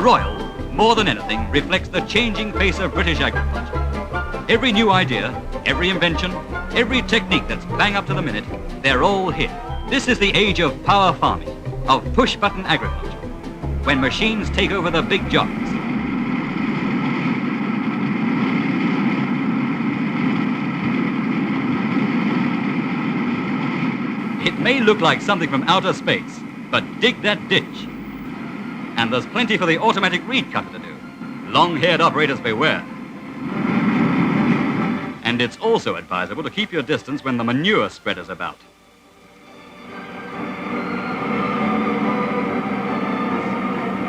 Royal, more than anything, reflects the changing face of British agriculture. Every new idea, every invention, every technique that's bang up to the minute, they're all here. This is the age of power farming, of push-button agriculture, when machines take over the big jobs. It may look like something from outer space, but dig that ditch. And there's plenty for the automatic reed cutter to do. Long-haired operators beware. And it's also advisable to keep your distance when the manure spreader's about.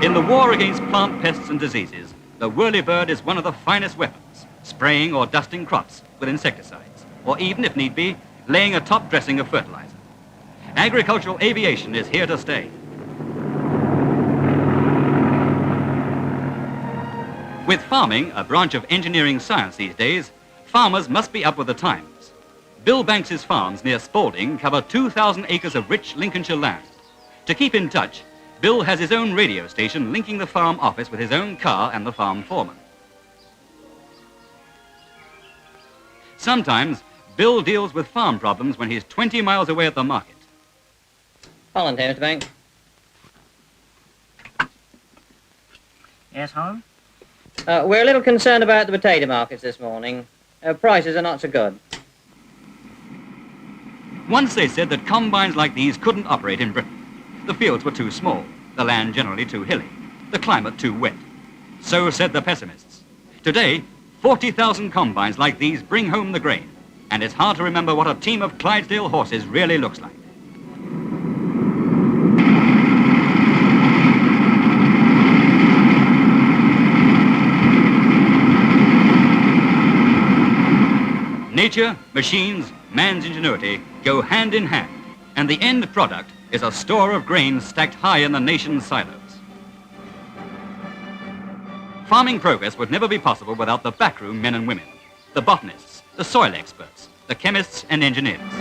In the war against plant pests and diseases, the whirlybird is one of the finest weapons, spraying or dusting crops with insecticides, or even, if need be, laying a top dressing of fertilizer. Agricultural aviation is here to stay. With farming, a branch of engineering science these days, farmers must be up with the times. Bill Banks's farms near Spalding cover 2,000 acres of rich Lincolnshire land. To keep in touch, Bill has his own radio station linking the farm office with his own car and the farm foreman. Sometimes, Bill deals with farm problems when he's 20 miles away at the market. Holland here, Mr. Banks. Yes, Holland? We're a little concerned about the potato markets this morning. Prices are not so good. Once they said that combines like these couldn't operate in Britain. The fields were too small, the land generally too hilly, the climate too wet. So said the pessimists. Today, 40,000 combines like these bring home the grain, and it's hard to remember what a team of Clydesdale horses really looks like. Nature, machines, man's ingenuity go hand in hand, and the end product is a store of grain stacked high in the nation's silos. Farming progress would never be possible without the backroom men and women, the botanists, the soil experts, the chemists and engineers.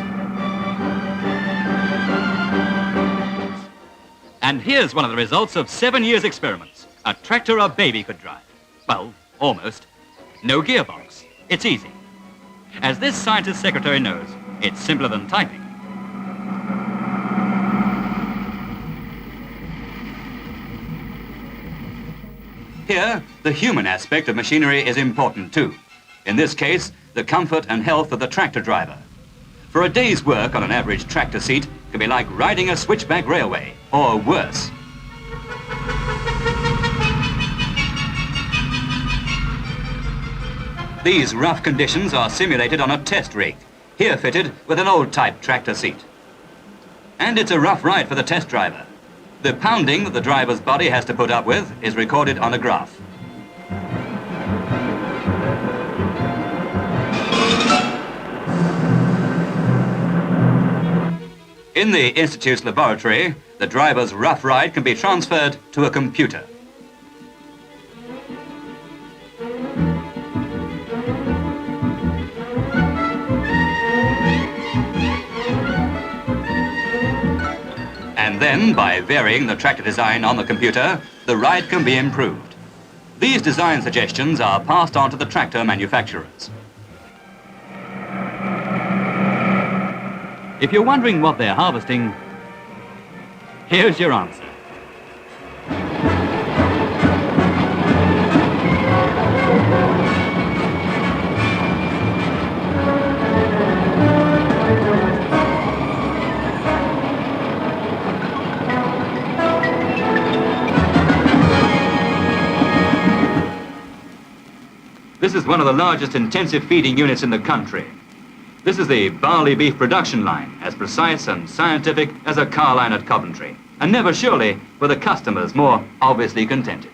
And here's one of the results of 7 years' experiments. A tractor a baby could drive. Well, almost. No gearbox. It's easy. As this scientist secretary knows, it's simpler than typing. Here, the human aspect of machinery is important too. In this case, the comfort and health of the tractor driver. For a day's work on an average tractor seat can be like riding a switchback railway, or worse. These rough conditions are simulated on a test rig, here fitted with an old-type tractor seat. And it's a rough ride for the test driver. The pounding that the driver's body has to put up with is recorded on a graph. In the Institute's laboratory, the driver's rough ride can be transferred to a computer. And then, by varying the tractor design on the computer, the ride can be improved. These design suggestions are passed on to the tractor manufacturers. If you're wondering what they're harvesting, here's your answer. This is one of the largest intensive feeding units in the country. This is the barley beef production line, as precise and scientific as a car line at Coventry. And never surely were the customers more obviously contented.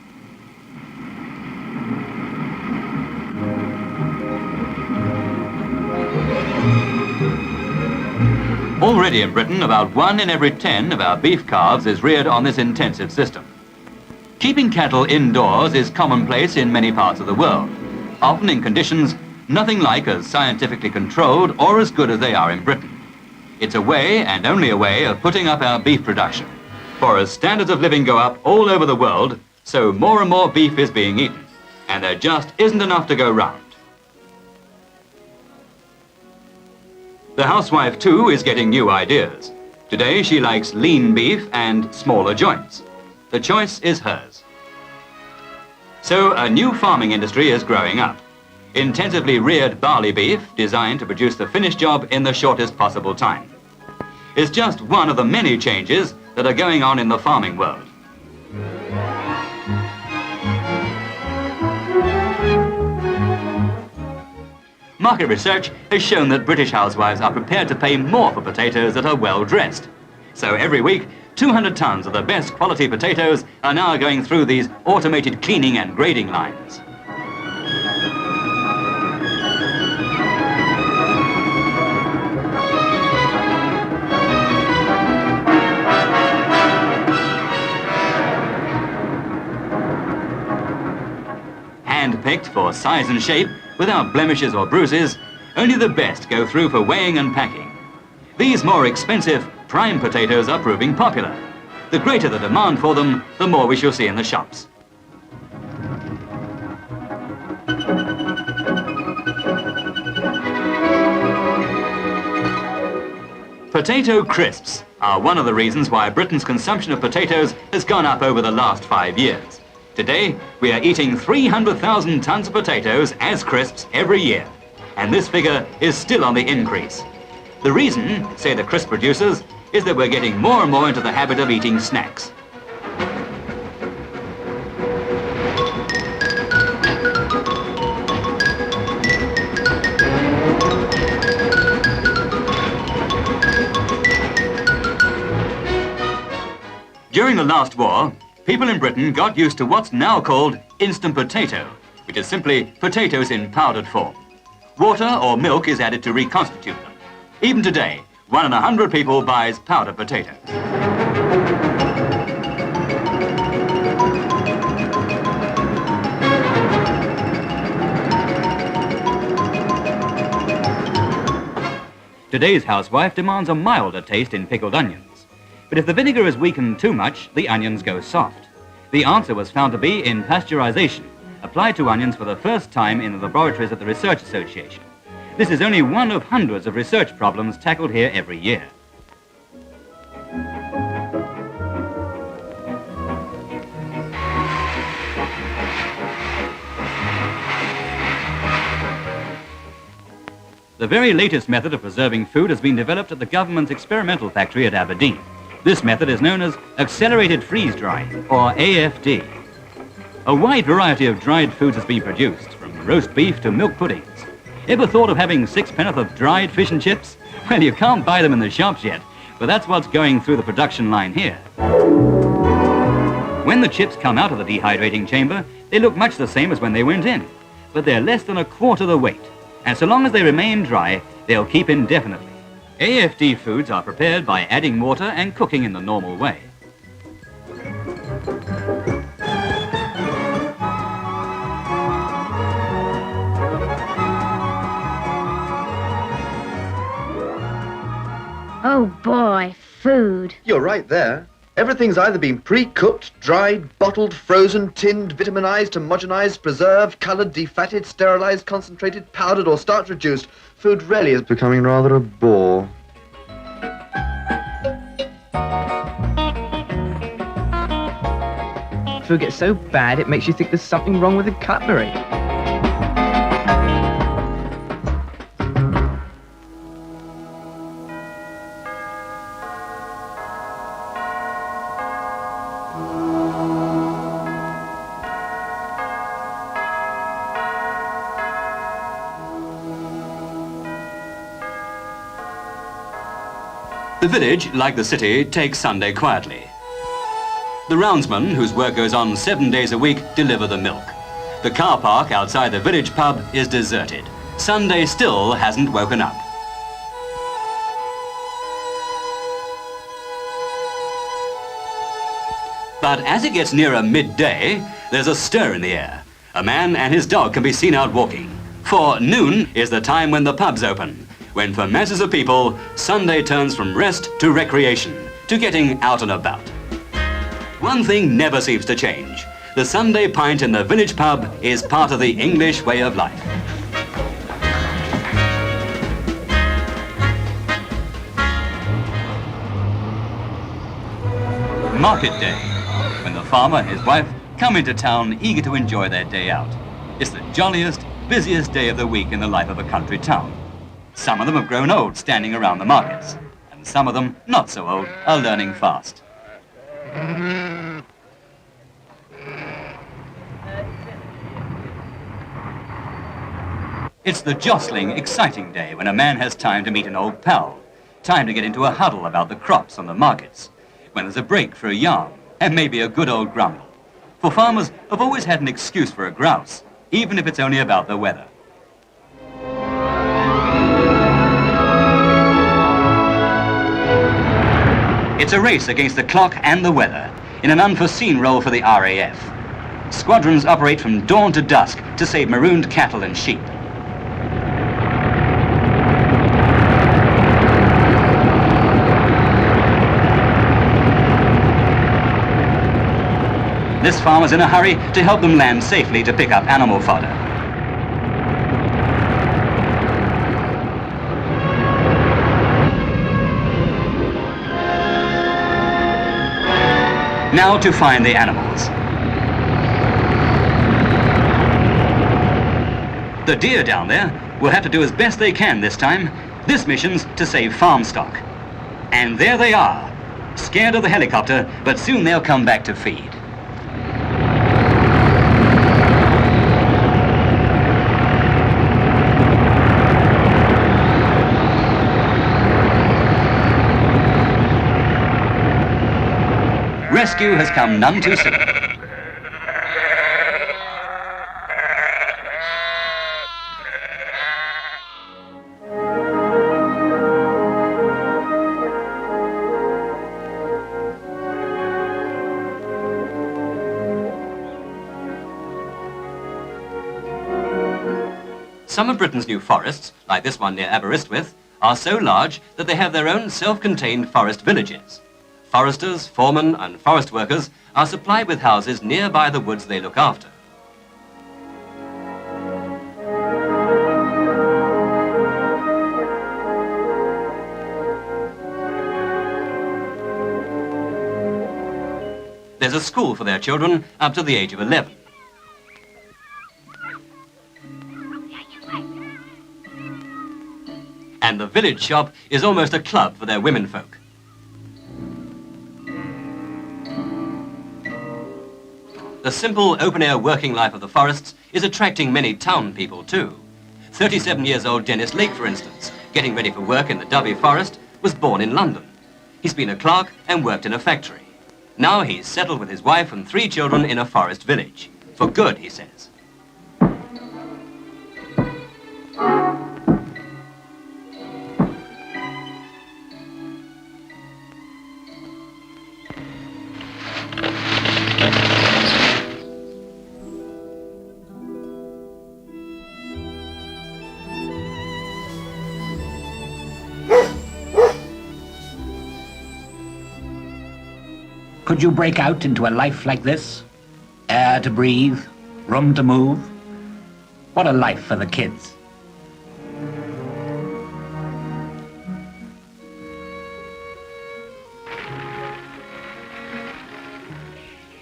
Already in Britain, about 1 in every 10 of our beef calves is reared on this intensive system. Keeping cattle indoors is commonplace in many parts of the world, often in conditions nothing like as scientifically controlled or as good as they are in Britain. It's a way, and only a way, of putting up our beef production. For as standards of living go up all over the world, So more and more beef is being eaten, and there just isn't enough to go round. The housewife, too, is getting new ideas. Today, she likes lean beef and smaller joints. The choice is hers. So a new farming industry is growing up. Intensively reared barley beef designed to produce the finished job in the shortest possible time. It's just one of the many changes that are going on in the farming world. Market research has shown that British housewives are prepared to pay more for potatoes that are well dressed. So every week, 200 tons of the best quality potatoes are now going through these automated cleaning and grading lines. Hand-picked for size and shape, without blemishes or bruises, only the best go through for weighing and packing. These more expensive prime potatoes are proving popular. The greater the demand for them, the more we shall see in the shops. Potato crisps are one of the reasons why Britain's consumption of potatoes has gone up over the last 5 years. Today, we are eating 300,000 tons of potatoes as crisps every year, and this figure is still on the increase. The reason, say the crisp producers, is that we're getting more and more into the habit of eating snacks. During the last war, people in Britain got used to what's now called instant potato, which is simply potatoes in powdered form. Water or milk is added to reconstitute them. Even today, 1 in 100 people buys powdered potatoes. Today's housewife demands a milder taste in pickled onions. But if the vinegar is weakened too much, the onions go soft. The answer was found to be in pasteurization, applied to onions for the first time in the laboratories at the Research Association. This is only one of hundreds of research problems tackled here every year. The very latest method of preserving food has been developed at the government's experimental factory at Aberdeen. This method is known as accelerated freeze drying, or AFD. A wide variety of dried foods has been produced, from roast beef to milk puddings. Ever thought of having 6 penn'orth of dried fish and chips? Well, you can't buy them in the shops yet, but that's what's going through the production line here. When the chips come out of the dehydrating chamber, they look much the same as when they went in, but they're less than a quarter the weight, and so long as they remain dry, they'll keep indefinitely. AFD foods are prepared by adding water and cooking in the normal way. Oh boy, food. You're right there. Everything's either been pre-cooked, dried, bottled, frozen, tinned, vitaminized, homogenized, preserved, colored, defatted, sterilized, concentrated, powdered, or starch reduced. Food really is becoming rather a bore. Food gets so bad it makes you think there's something wrong with the cutlery. The village, like the city, takes Sunday quietly. The roundsmen, whose work goes on 7 days a week, deliver the milk. The car park outside the village pub is deserted. Sunday still hasn't woken up. But as it gets nearer midday, there's a stir in the air. A man and his dog can be seen out walking. For noon is the time when the pubs open, when for masses of people, Sunday turns from rest to recreation, to getting out and about. One thing never seems to change. the Sunday pint in the village pub is part of the English way of life. Market day, when the farmer and his wife come into town eager to enjoy their day out. It's the jolliest, busiest day of the week in the life of a country town. Some of them have grown old standing around the markets, and some of them, not so old, are learning fast. It's the jostling, exciting day when a man has time to meet an old pal, time to get into a huddle about the crops on the markets, when there's a break for a yarn, and maybe a good old grumble. For farmers have always had an excuse for a grouse, even if it's only about the weather. It's a race against the clock and the weather, in an unforeseen role for the RAF. Squadrons operate from dawn to dusk to save marooned cattle and sheep. This farmer's in a hurry to help them land safely to pick up animal fodder. Now to find the animals. The deer down there will have to do as best they can this time. This mission's to save farm stock. And there they are, scared of the helicopter, but soon they'll come back to feed. Rescue has come none too soon. Some of Britain's new forests, like this one near Aberystwyth, are so large that they have their own self-contained forest villages. Foresters, foremen and forest workers are supplied with houses nearby the woods they look after. There's a school for their children up to the age of 11. And the village shop is almost a club for their womenfolk. The simple, open-air working life of the forests is attracting many town people too. 37-years-old Dennis Lake, for instance, getting ready for work in the Dovey Forest, was born in London. He's been a clerk and worked in a factory. Now he's settled with his wife and 3 children in a forest village. For good, he says. Could you break out into a life like this? Air to breathe, room to move. What a life for the kids.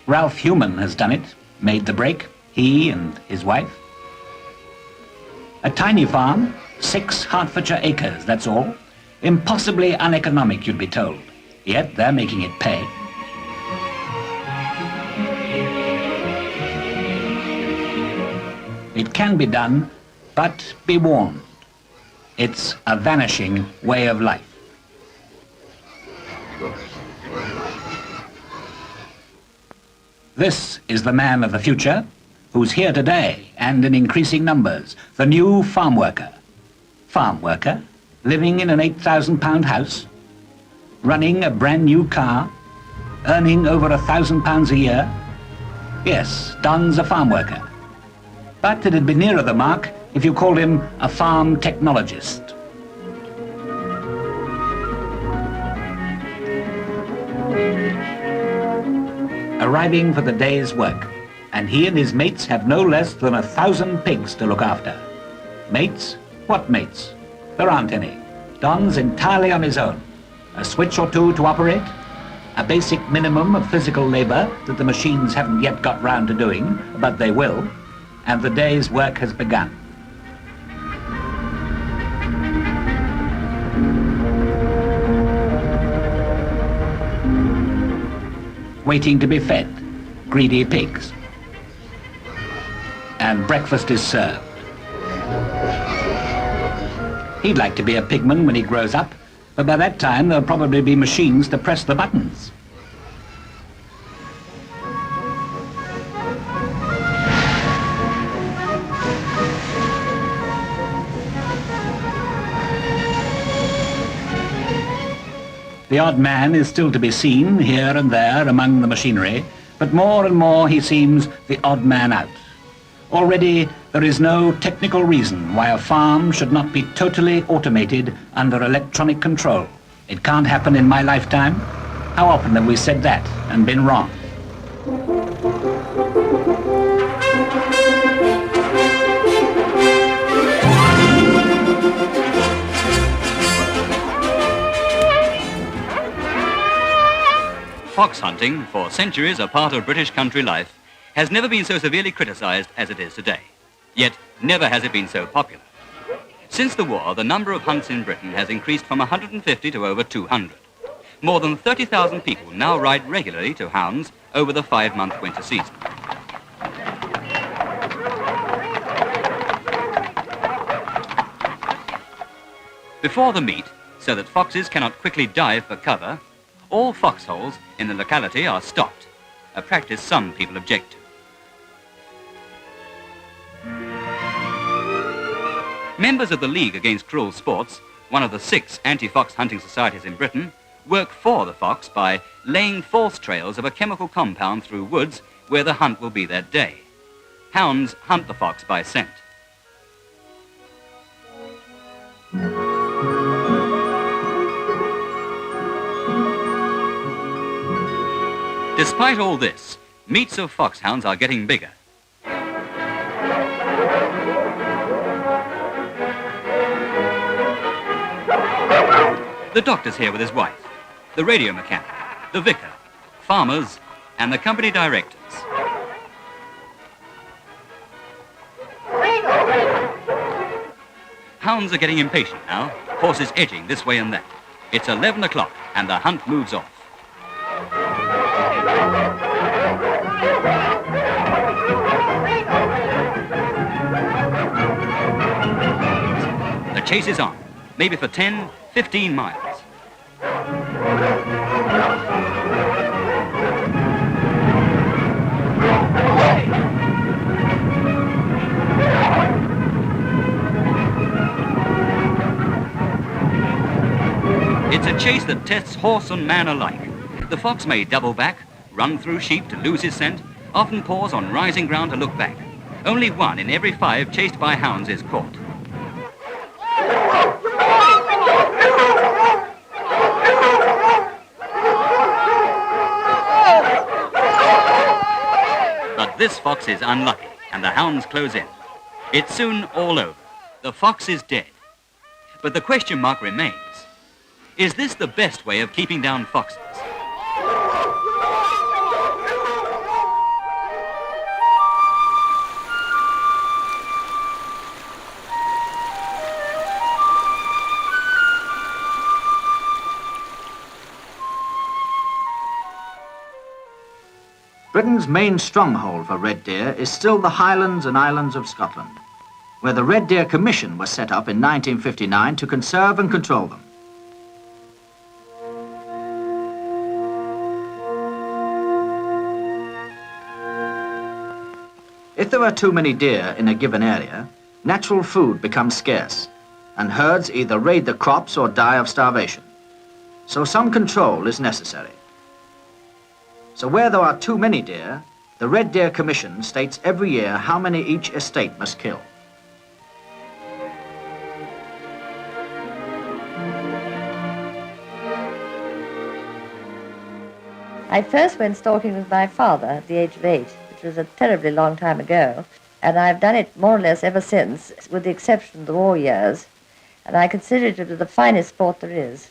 Ralph Heumann has done it, made the break, he and his wife. A tiny farm, 6 Hertfordshire acres, that's all. Impossibly uneconomic, you'd be told. Yet they're making it pay. It can be done, but be warned. It's a vanishing way of life. This is the man of the future, who's here today and in increasing numbers, the new farm worker. Farm worker, living in an £8,000 house, running a brand new car, earning over £1,000 a year. Yes, Don's a farm worker. But it'd be nearer the mark if you called him a farm technologist. Arriving for the day's work, and he and his mates have no less than 1,000 pigs to look after. Mates? What mates? There aren't any. Don's entirely on his own. A switch or two to operate, a basic minimum of physical labour that the machines haven't yet got round to doing, but they will, and the day's work has begun. Waiting to be fed, greedy pigs. And breakfast is served. He'd like to be a pigman when he grows up, but by that time there'll probably be machines to press the buttons. The odd man is still to be seen here and there among the machinery, but more and more he seems the odd man out. Already there is no technical reason why a farm should not be totally automated under electronic control. It can't happen in my lifetime. How often have we said that and been wrong? Fox hunting, for centuries a part of British country life, has never been so severely criticised as it is today. Yet, never has it been so popular. Since the war, the number of hunts in Britain has increased from 150 to over 200. More than 30,000 people now ride regularly to hounds over the 5-month winter season. Before the meet, so that foxes cannot quickly dive for cover, all foxholes in the locality are stopped, a practice some people object to. Members of the League Against Cruel Sports, one of the 6 anti-fox hunting societies in Britain, work for the fox by laying false trails of a chemical compound through woods where the hunt will be that day. Hounds hunt the fox by scent. Despite all this, meets of foxhounds are getting bigger. The doctor's here with his wife, the radio mechanic, the vicar, farmers, and the company directors. Hounds are getting impatient now, horses edging this way and that. It's 11 o'clock and the hunt moves off. The chase is on, maybe for 10, 15 miles. It's a chase that tests horse and man alike. The fox may double back, run through sheep to lose his scent, often pause on rising ground to look back. Only 1 in every 5 chased by hounds is caught. But this fox is unlucky, and the hounds close in. It's soon all over. The fox is dead. But the question mark remains. Is this the best way of keeping down foxes? Britain's main stronghold for red deer is still the Highlands and Islands of Scotland, where the Red Deer Commission was set up in 1959 to conserve and control them. If there are too many deer in a given area, natural food becomes scarce, and herds either raid the crops or die of starvation. So some control is necessary. So where there are too many deer, the Red Deer Commission states every year how many each estate must kill. I first went stalking with my father at the age of 8, which which was a terribly long time ago, and I've done it more or less ever since, with the exception of the war years, and I consider it to be the finest sport there is.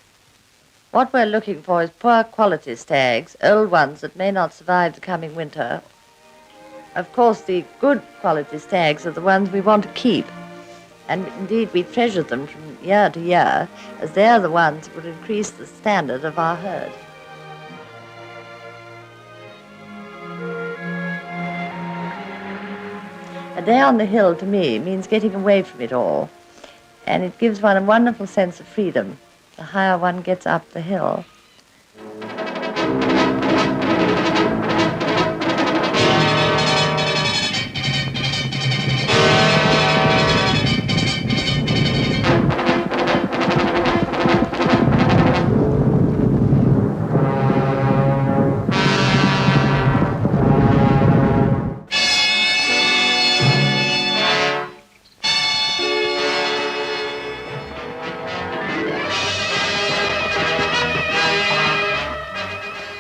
What we're looking for is poor quality stags, old ones that may not survive the coming winter. Of course, the good quality stags are the ones we want to keep, and indeed we treasure them from year to year, as they are the ones that would increase the standard of our herd. A day on the hill, to me, means getting away from it all, and it gives one a wonderful sense of freedom, the higher one gets up the hill.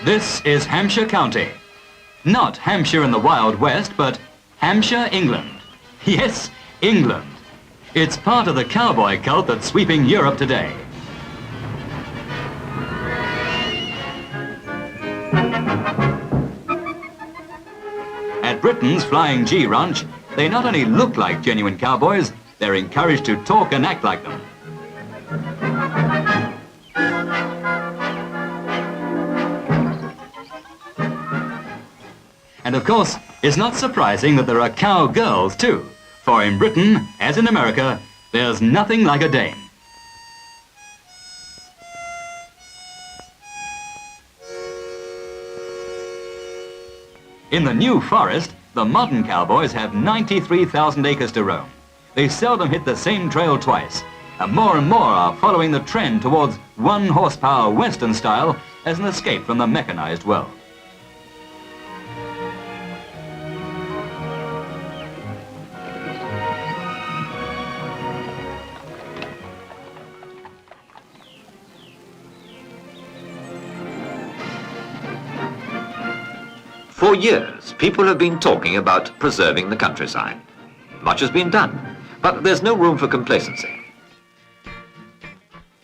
This is Hampshire County. Not Hampshire in the Wild West, but Hampshire, England. Yes, England. It's part of the cowboy cult that's sweeping Europe today. At Britain's Flying G Ranch, they not only look like genuine cowboys, they're encouraged to talk and act like them. And of course, it's not surprising that there are cowgirls too, for in Britain, as in America, there's nothing like a dame. In the New Forest, the modern cowboys have 93,000 acres to roam. They seldom hit the same trail twice, and more are following the trend towards 1 horsepower Western style as an escape from the mechanized world. For years, people have been talking about preserving the countryside. Much has been done, but there's no room for complacency.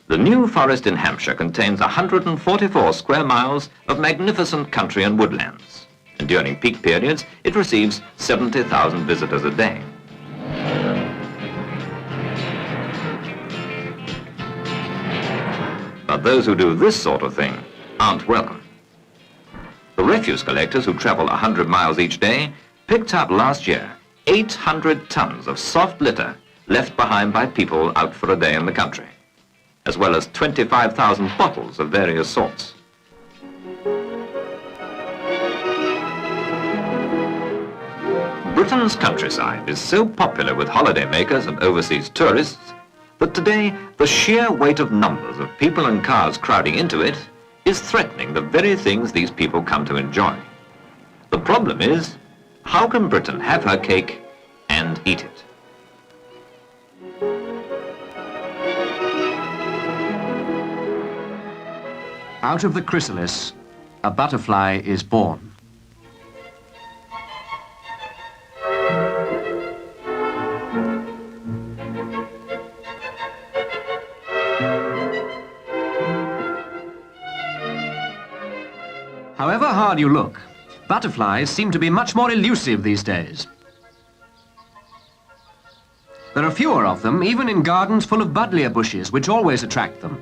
The New Forest in Hampshire contains 144 square miles of magnificent country and woodlands, and during peak periods, it receives 70,000 visitors a day. But those who do this sort of thing aren't welcome. The refuse collectors who travel 100 miles each day picked up last year 800 tons of soft litter left behind by people out for a day in the country, as well as 25,000 bottles of various sorts. Britain's countryside is so popular with holidaymakers and overseas tourists that today the sheer weight of numbers of people and cars crowding into it is threatening the very things these people come to enjoy. The problem is, how can Britain have her cake and eat it? Out of the chrysalis, a butterfly is born. However hard you look, butterflies seem to be much more elusive these days. There are fewer of them, even in gardens full of buddleia bushes, which always attract them.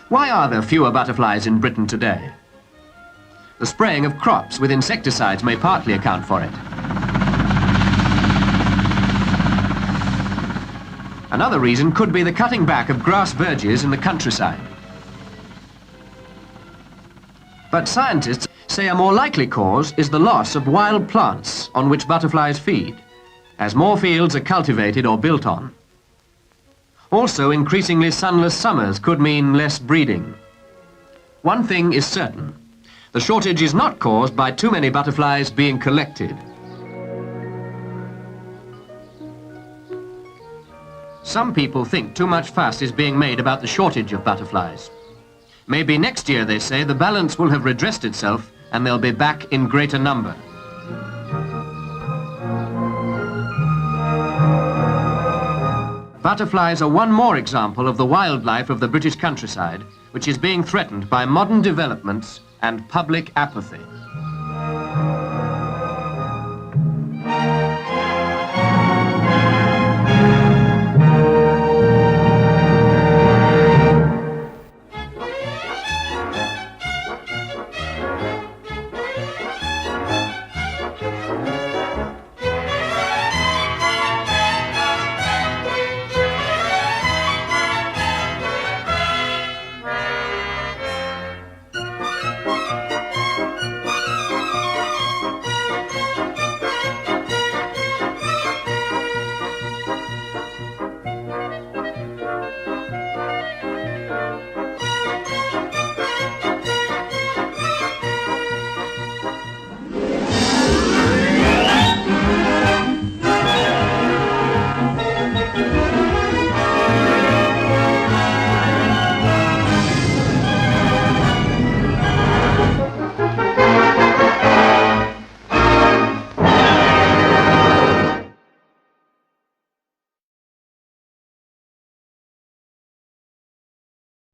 Why are there fewer butterflies in Britain today? The spraying of crops with insecticides may partly account for it. Another reason could be the cutting back of grass verges in the countryside. But scientists say a more likely cause is the loss of wild plants on which butterflies feed, as more fields are cultivated or built on. Also, increasingly sunless summers could mean less breeding. One thing is certain: the shortage is not caused by too many butterflies being collected. Some people think too much fuss is being made about the shortage of butterflies. Maybe next year, they say, the balance will have redressed itself and they'll be back in greater number. Butterflies are one more example of the wildlife of the British countryside, which is being threatened by modern developments and public apathy.